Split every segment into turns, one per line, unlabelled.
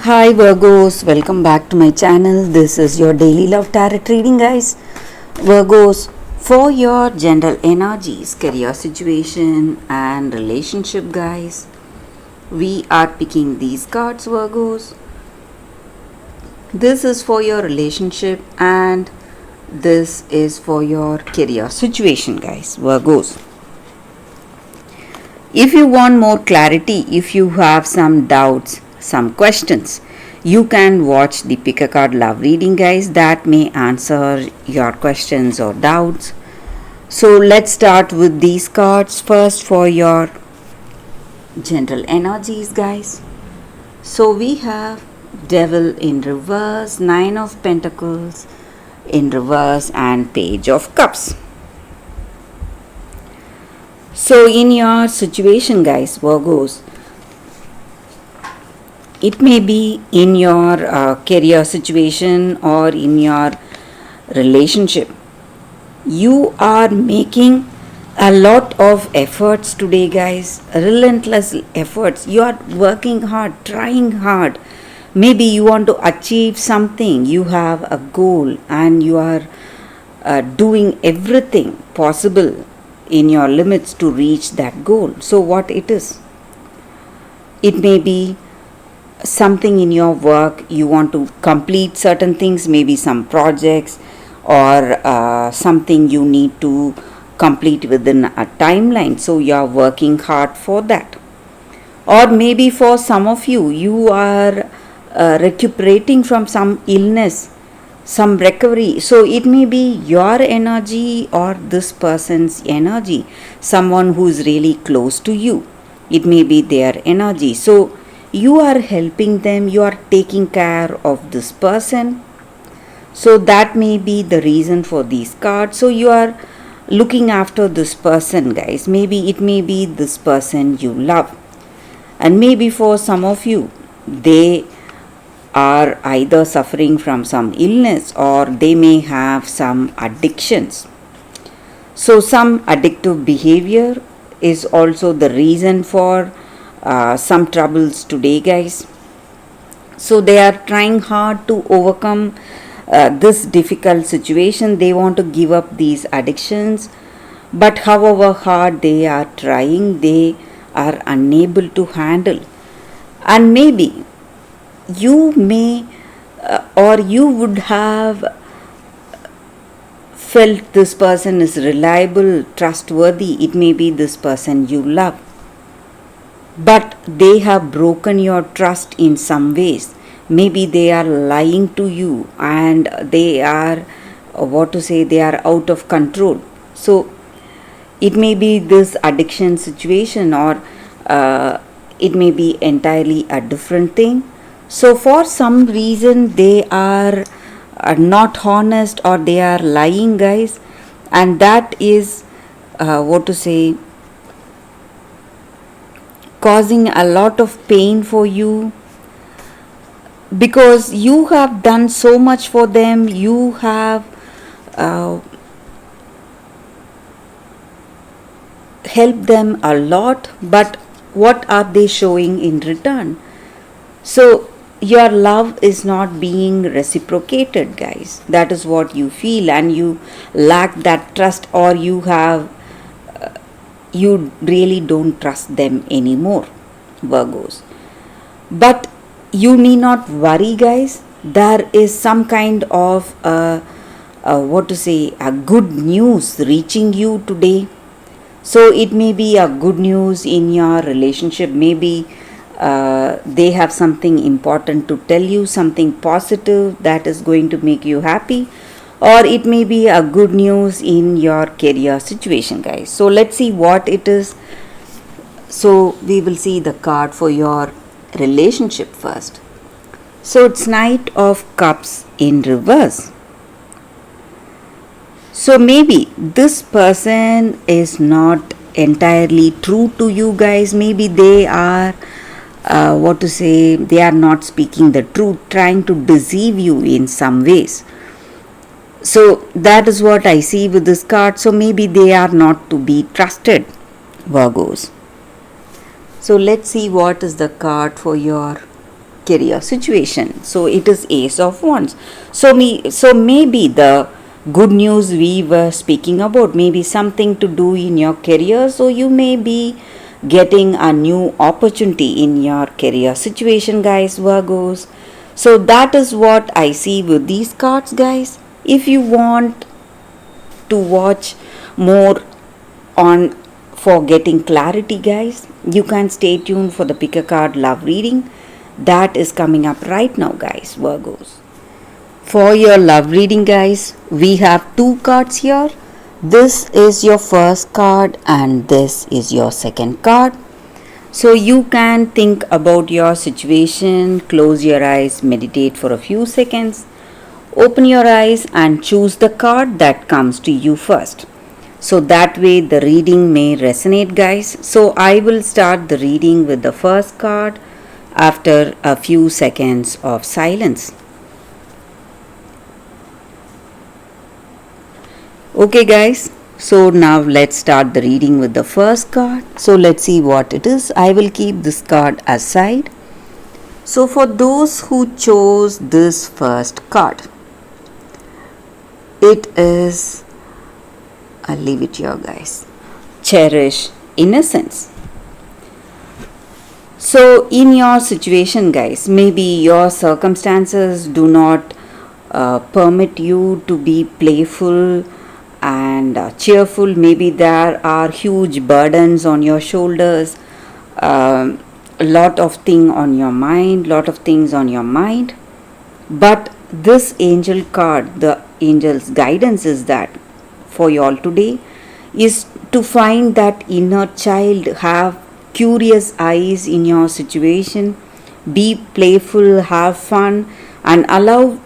Hi Virgos, welcome back to my channel. This is your daily love tarot reading, guys. Virgos, for your general energies, career situation, and relationship, guys, we are picking these cards, Virgos. This is for your relationship, and this is for your career situation, guys, Virgos. If you want more clarity, if you have some doubts, some questions, you can watch the pick a card love reading, guys. That may answer your questions or doubts. So let's start with these cards first for your general energies, guys. So we have Devil in reverse, Nine of Pentacles in reverse, and Page of Cups. So in your situation, guys, Virgos, it may be in your career situation or in your relationship. You are making a lot of efforts today, guys, relentless efforts. You are working hard, trying hard. Maybe you want to achieve something, you have a goal, and you are doing everything possible in your limits to reach that goal. So what it is? It may be something in your work, you want to complete certain things, maybe some projects or something you need to complete within a timeline, so you are working hard for that. Or maybe for some of you, you are recuperating from some illness, some recovery. So it may be your energy or this person's energy, someone who is really close to you. It may be their energy. So you are helping them, you are taking care of this person. So that may be the reason for these cards. So you are looking after this person, guys. Maybe it may be this person you love. And maybe for some of you, they are either suffering from some illness or they may have some addictions. So some addictive behavior is also the reason for some troubles today, guys. So they are trying hard to overcome this difficult situation. They want to give up these addictions, but however hard they are trying, they are unable to handle. And maybe you may or you would have felt this person is reliable, trustworthy. It may be this person you love, but they have broken your trust in some ways. Maybe they are lying to you and they are they are out of control. So it may be this addiction situation, or it may be entirely a different thing. So for some reason they are not honest or they are lying, guys, and that is causing a lot of pain for you, because you have done so much for them. You have helped them a lot, but what are they showing in return? So your love is not being reciprocated, guys. That is what you feel, and you lack that trust, or you really don't trust them anymore, Virgos. But you need not worry, guys. There is some kind of a good news reaching you today. So it may be a good news in your relationship. Maybe they have something important to tell you, something positive that is going to make you happy. Or it may be a good news in your career situation, guys. So let's see what it is. So we will see the card for your relationship first. So it's Knight of Cups in reverse. So maybe this person is not entirely true to you, guys. Maybe they are they are not speaking the truth, trying to deceive you in some ways. So that is what I see with this card. So maybe they are not to be trusted, Virgos. So let's see what is the card for your career situation. So it is Ace of Wands. So maybe the good news we were speaking about, maybe something to do in your career. So you may be getting a new opportunity in your career situation, guys, Virgos. So that is what I see with these cards, guys. If you want to watch more on for getting clarity, guys, you can stay tuned for the pick a card love reading that is coming up right now, guys, Virgos. For your love reading, guys, we have two cards here. This is your first card and this is your second card. So you can think about your situation, close your eyes, meditate for a few seconds, open your eyes and choose the card that comes to you first. So that way the reading may resonate, guys. So I will start the reading with the first card after a few seconds of silence. Okay, guys, so now let's start the reading with the first card. So let's see what it is. I will keep this card aside. So for those who chose this first card, it is, I'll leave it here, guys, cherish innocence. So in your situation, guys, maybe your circumstances do not permit you to be playful and cheerful. Maybe there are huge burdens on your shoulders, a lot of things on your mind. But this angel card, the angel's guidance is that for you all today is to find that inner child, have curious eyes in your situation, be playful, have fun, and allow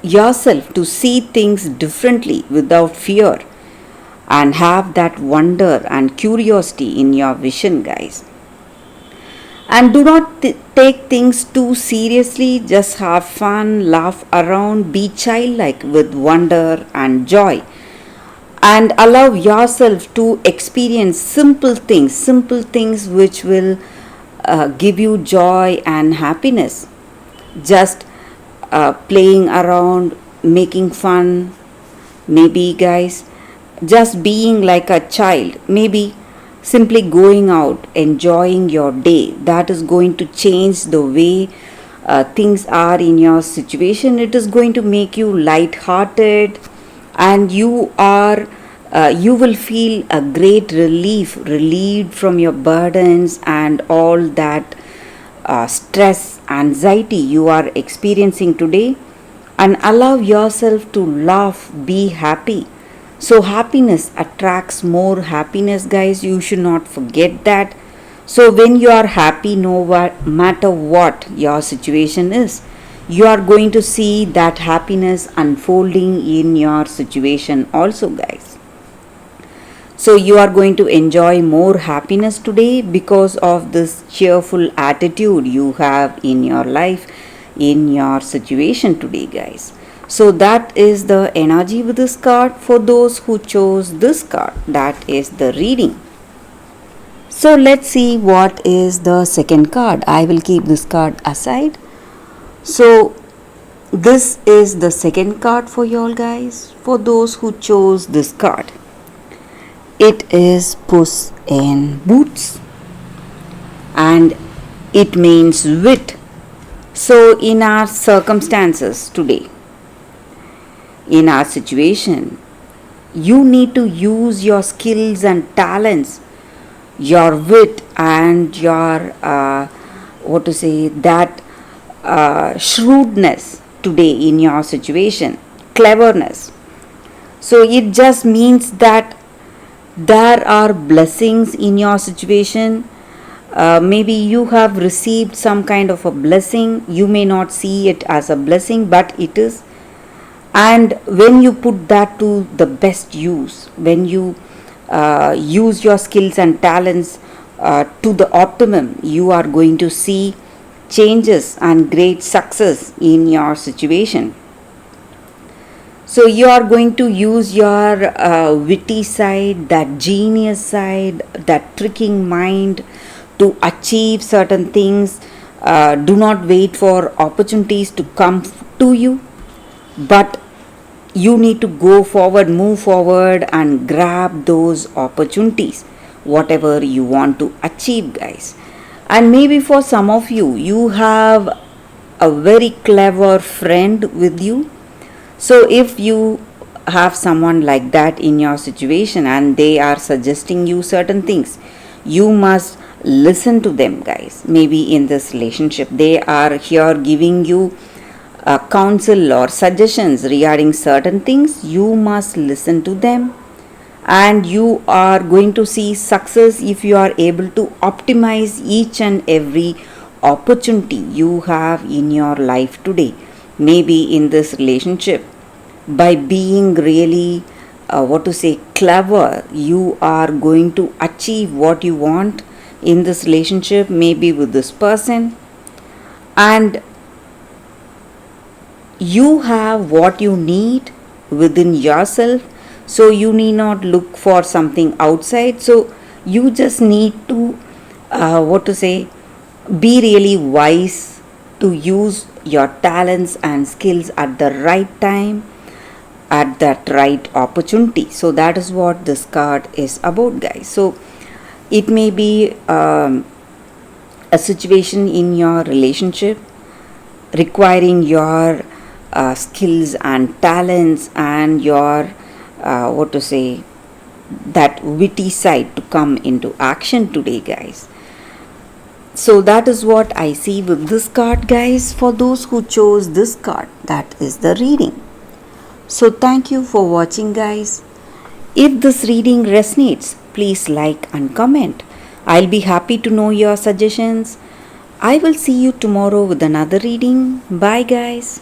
yourself to see things differently without fear, and have that wonder and curiosity in your vision, guys. And do not take things too seriously, just have fun, laugh around, be childlike with wonder and joy, and allow yourself to experience simple things which will give you joy and happiness. Just playing around, making fun, maybe, guys, just being like a child, maybe simply going out, enjoying your day. That is going to change the way things are in your situation. It is going to make you light-hearted, and you will feel a great relieved from your burdens and all that stress, anxiety you are experiencing today, and allow yourself to laugh, be happy. So happiness attracts more happiness, guys. You should not forget that. So when you are happy, no matter what your situation is, you are going to see that happiness unfolding in your situation also, guys. So you are going to enjoy more happiness today because of this cheerful attitude you have in your life, in your situation today, guys. So that is the energy with this card for those who chose this card. That is the reading. So let's see what is the second card. I will keep this card aside. So this is the second card for you all, guys, for those who chose this card. It is Puss in Boots, and it means wit. So in our circumstances today, in our situation, you need to use your skills and talents, your wit and your shrewdness today in your situation, cleverness. So it just means that there are blessings in your situation. Maybe you have received some kind of a blessing. You may not see it as a blessing, but it is. And when you put that to the best use, when you use your skills and talents to the optimum, you are going to see changes and great success in your situation. So you are going to use your witty side, that genius side, that tricking mind to achieve certain things, Do not wait for opportunities to come to you, but you need to go forward, move forward, and grab those opportunities, whatever you want to achieve, guys. And maybe for some of you, you have a very clever friend with you. So if you have someone like that in your situation and they are suggesting you certain things, you must listen to them, guys. Maybe in this relationship they are here giving you counsel or suggestions regarding certain things. You must listen to them, and you are going to see success if you are able to optimize each and every opportunity you have in your life today. Maybe in this relationship, by being really clever, you are going to achieve what you want in this relationship, maybe with this person, and you have what you need within yourself. So you need not look for something outside. So you just need to be really wise to use your talents and skills at the right time, at that right opportunity. So that is what this card is about, guys. So it may be a situation in your relationship requiring your skills and talents and your that witty side to come into action today, guys. So that is what I see with this card, guys. For those who chose this card, that is the reading. So thank you for watching, guys. If this reading resonates, please like and comment. I'll be happy to know your suggestions. I will see you tomorrow with another reading. Bye, guys.